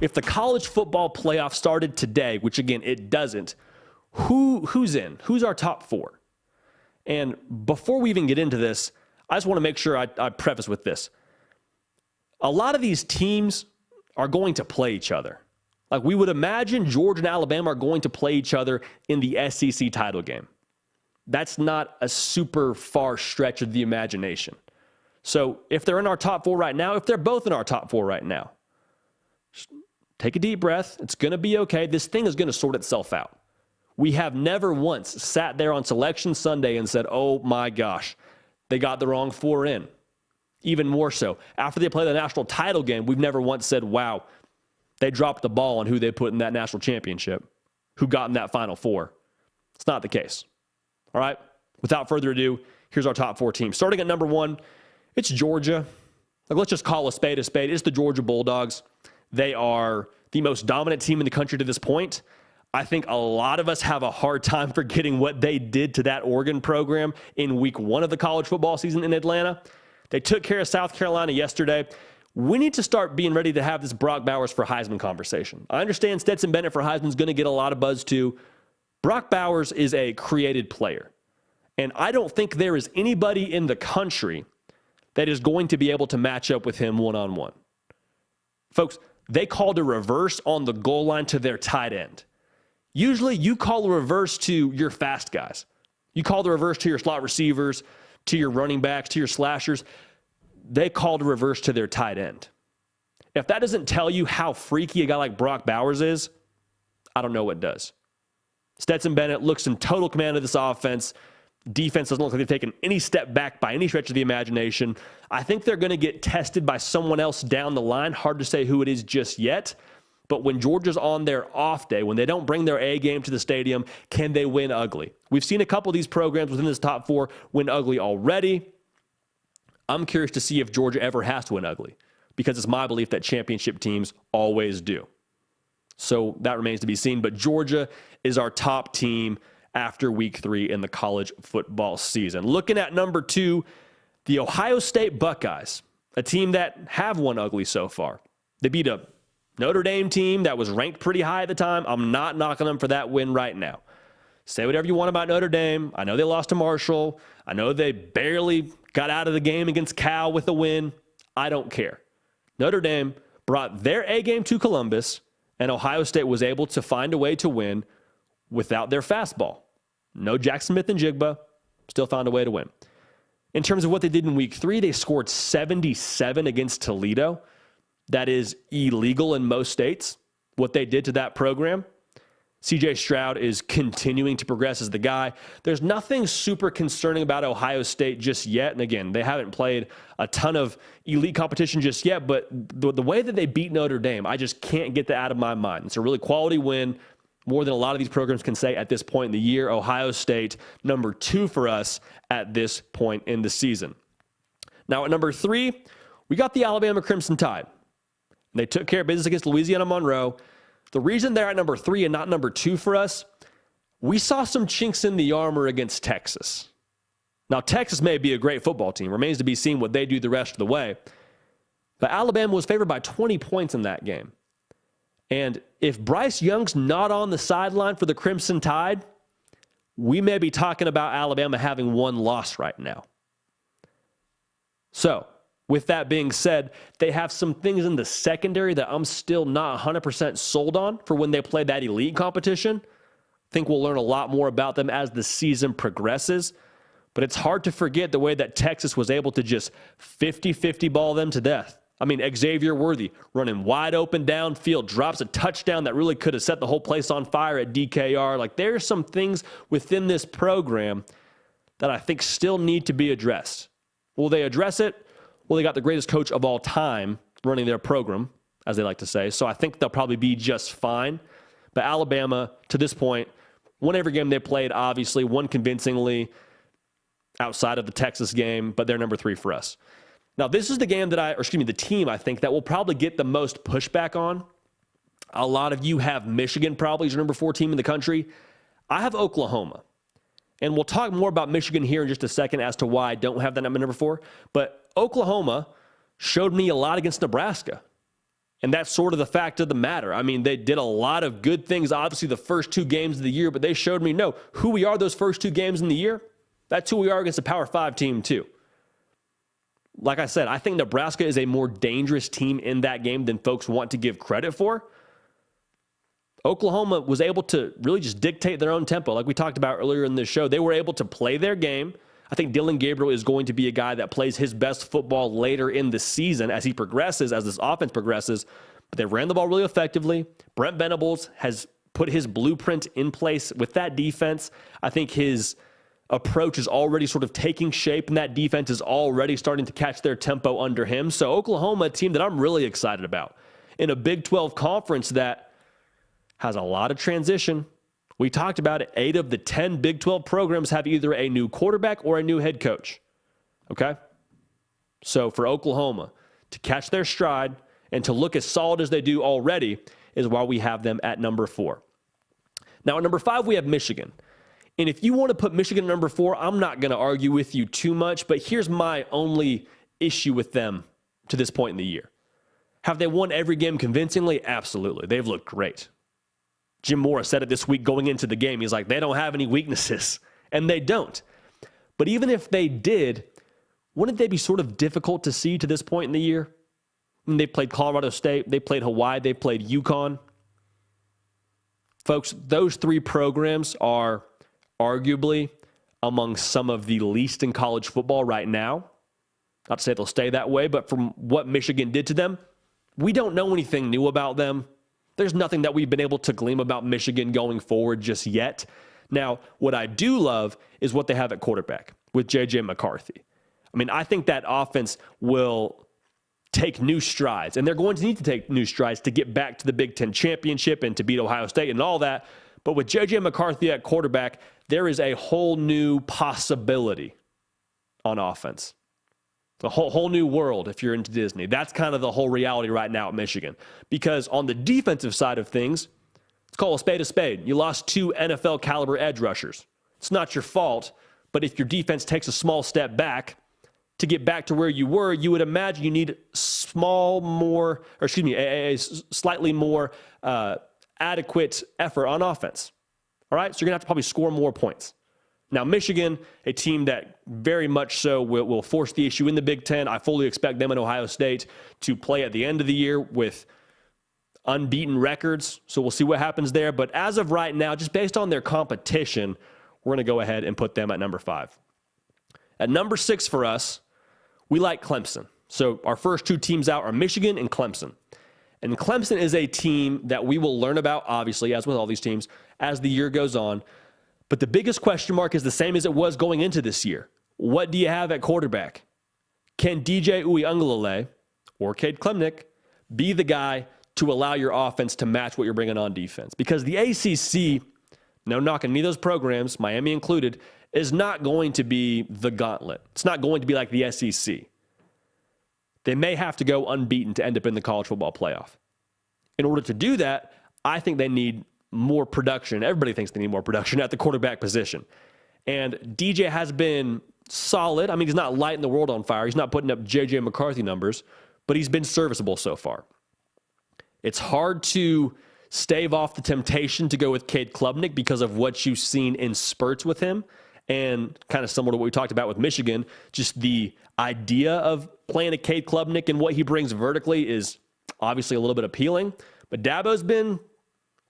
if the college football playoff started today, which again, it doesn't, who's in? Who's our top four? And before we even get into this, I just want to make sure I preface with this. A lot of these teams are going to play each other. Like we would imagine Georgia and Alabama are going to play each other in the SEC title game. That's not a super far stretch of the imagination. So if they're in our top four right now, if they're both in our top four right now, just take a deep breath. It's going to be okay. This thing is going to sort itself out. We have never once sat there on Selection Sunday and said, oh my gosh, they got the wrong four in. Even more so, after they play the national title game, we've never once said, wow, they dropped the ball on who they put in that national championship, who got in that Final Four. It's not the case. All right, without further ado, here's our top four teams. Starting at number one, it's Georgia. Like, let's just call a spade a spade. It's the Georgia Bulldogs. They are the most dominant team in the country to this point. I think a lot of us have a hard time forgetting what they did to that Oregon program in week one of the college football season in Atlanta. They took care of South Carolina yesterday. We need to start being ready to have this Brock Bowers for Heisman conversation. I understand Stetson Bennett for Heisman is going to get a lot of buzz too. Brock Bowers is a created player. And I don't think there is anybody in the country that is going to be able to match up with him one-on-one. Folks, they called a reverse on the goal line to their tight end. Usually you call a reverse to your fast guys. You call the reverse to your slot receivers, to your running backs, to your slashers. They called a reverse to their tight end. If that doesn't tell you how freaky a guy like Brock Bowers is, I don't know what does. Stetson Bennett looks in total command of this offense. Defense doesn't look like they've taken any step back by any stretch of the imagination. I think they're going to get tested by someone else down the line. Hard to say who it is just yet. But when Georgia's on their off day, when they don't bring their A game to the stadium, can they win ugly? We've seen a couple of these programs within this top four win ugly already. I'm curious to see if Georgia ever has to win ugly, because it's my belief that championship teams always do. So that remains to be seen. But Georgia is our top team after week 3 in the college football season. Looking at number 2, the Ohio State Buckeyes, a team that have won ugly so far. They beat a Notre Dame team that was ranked pretty high at the time. I'm not knocking them for that win right now. Say whatever you want about Notre Dame. I know they lost to Marshall. I know they barely got out of the game against Cal with a win. I don't care. Notre Dame brought their A game to Columbus, and Ohio State was able to find a way to win without their fastball. No Jackson Smith and Jigba, still found a way to win. In terms of what they did in week 3, they scored 77 against Toledo. That is illegal in most states, what they did to that program. CJ Stroud is continuing to progress as the guy. There's nothing super concerning about Ohio State just yet. And again, they haven't played a ton of elite competition just yet, but the way that they beat Notre Dame, I just can't get that out of my mind. It's a really quality win, more than a lot of these programs can say at this point in the year. Ohio State, number 2 for us at this point in the season. Now at number 3, we got the Alabama Crimson Tide. They took care of business against Louisiana Monroe. The reason they're at number 3 and not number 2 for us, we saw some chinks in the armor against Texas. Now, Texas may be a great football team. Remains to be seen what they do the rest of the way. But Alabama was favored by 20 points in that game. And if Bryce Young's not on the sideline for the Crimson Tide, we may be talking about Alabama having one loss right now. So, with that being said, they have some things in the secondary that I'm still not 100% sold on for when they play that elite competition. I think we'll learn a lot more about them as the season progresses. But it's hard to forget the way that Texas was able to just 50-50 ball them to death. I mean, Xavier Worthy running wide open downfield, drops a touchdown that really could have set the whole place on fire at DKR. Like, there's some things within this program that I think still need to be addressed. Will they address it? Well, they got the greatest coach of all time running their program, as they like to say. So I think they'll probably be just fine. But Alabama, to this point, won every game they played, obviously, won convincingly outside of the Texas game, but they're number 3 for us. Now, this is the game that the team, I think, that will probably get the most pushback on. A lot of you have Michigan probably as your number 4 team in the country. I have Oklahoma. And we'll talk more about Michigan here in just a second as to why I don't have that number 4. But Oklahoma showed me a lot against Nebraska. And that's sort of the fact of the matter. I mean, they did a lot of good things, obviously, the first 2 games of the year, but they showed me, no, who we are those first 2 games in the year, that's who we are against a Power 5 team, too. Like I said, I think Nebraska is a more dangerous team in that game than folks want to give credit for. Oklahoma was able to really just dictate their own tempo. Like we talked about earlier in this show, they were able to play their game. I think Dylan Gabriel is going to be a guy that plays his best football later in the season as he progresses, as this offense progresses. But they ran the ball really effectively. Brent Venables has put his blueprint in place with that defense. I think his approach is already sort of taking shape, and that defense is already starting to catch their tempo under him. So Oklahoma, a team that I'm really excited about in a Big 12 conference that has a lot of transition. We talked about it. 8 of the 10 Big 12 programs have either a new quarterback or a new head coach. Okay? So for Oklahoma to catch their stride and to look as solid as they do already is why we have them at number 4. Now at number 5, we have Michigan. And if you want to put Michigan at number 4, I'm not going to argue with you too much, but here's my only issue with them to this point in the year. Have they won every game convincingly? Absolutely. They've looked great. Jim Morris said it this week going into the game. He's like, they don't have any weaknesses, and they don't. But even if they did, wouldn't they be sort of difficult to see to this point in the year? I mean, they played Colorado State, they played Hawaii, they played UConn. Folks, those 3 programs are arguably among some of the least in college football right now. Not to say they'll stay that way, but from what Michigan did to them, we don't know anything new about them. There's nothing that we've been able to glean about Michigan going forward just yet. Now, what I do love is what they have at quarterback with J.J. McCarthy. I mean, I think that offense will take new strides, and they're going to need to take new strides to get back to the Big Ten championship and to beat Ohio State and all that. But with J.J. McCarthy at quarterback, there is a whole new possibility on offense. The whole new world if you're into Disney. That's kind of the whole reality right now at Michigan. Because on the defensive side of things, let's call a spade a spade. You lost 2 NFL caliber edge rushers. It's not your fault, but if your defense takes a small step back to get back to where you were, you would imagine you need a slightly more adequate effort on offense. All right, so you're going to have to probably score more points. Now, Michigan, a team that very much so will force the issue in the Big Ten. I fully expect them and Ohio State to play at the end of the year with unbeaten records. So we'll see what happens there. But as of right now, just based on their competition, we're going to go ahead and put them at number 5. At number 6 for us, we like Clemson. So our first 2 teams out are Michigan and Clemson. And Clemson is a team that we will learn about, obviously, as with all these teams, as the year goes on. But the biggest question mark is the same as it was going into this year. What do you have at quarterback? Can DJ Uiagalelei or Cade Klubnik be the guy to allow your offense to match what you're bringing on defense? Because the ACC, no knocking any of those programs, Miami included, is not going to be the gauntlet. It's not going to be like the SEC. They may have to go unbeaten to end up in the college football playoff. In order to do that, I think they need more production. Everybody thinks they need more production at the quarterback position. And DJ has been solid. I mean, he's not lighting the world on fire. He's not putting up J.J. McCarthy numbers, but he's been serviceable so far. It's hard to stave off the temptation to go with Cade Klubnik because of what you've seen in spurts with him. And kind of similar to what we talked about with Michigan, just the idea of playing a Cade Klubnik and what he brings vertically is obviously a little bit appealing. But Dabo's been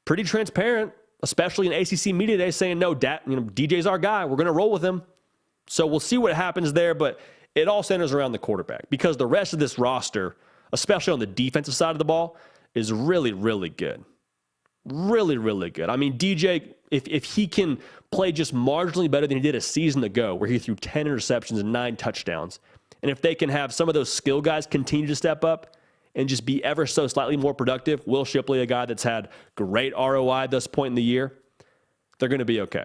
pretty transparent, especially in ACC Media Day, saying, no, DJ's our guy. We're going to roll with him. So we'll see what happens there, but it all centers around the quarterback because the rest of this roster, especially on the defensive side of the ball, is really, really good. Really, really good. I mean, DJ, if he can play just marginally better than he did a season ago, where he threw 10 interceptions and 9 touchdowns, and if they can have some of those skill guys continue to step up and just be ever so slightly more productive, Will Shipley, a guy that's had great ROI at this point in the year, they're going to be okay.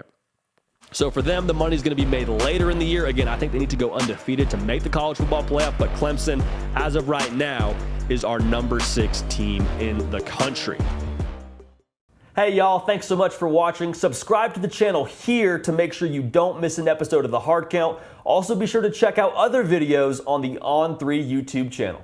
So for them, the money's going to be made later in the year. Again, I think they need to go undefeated to make the college football playoff, but Clemson, as of right now, is our number 6 team in the country. Hey y'all, thanks so much for watching. Subscribe to the channel here to make sure you don't miss an episode of The Hard Count. Also be sure to check out other videos on the On3 YouTube channel.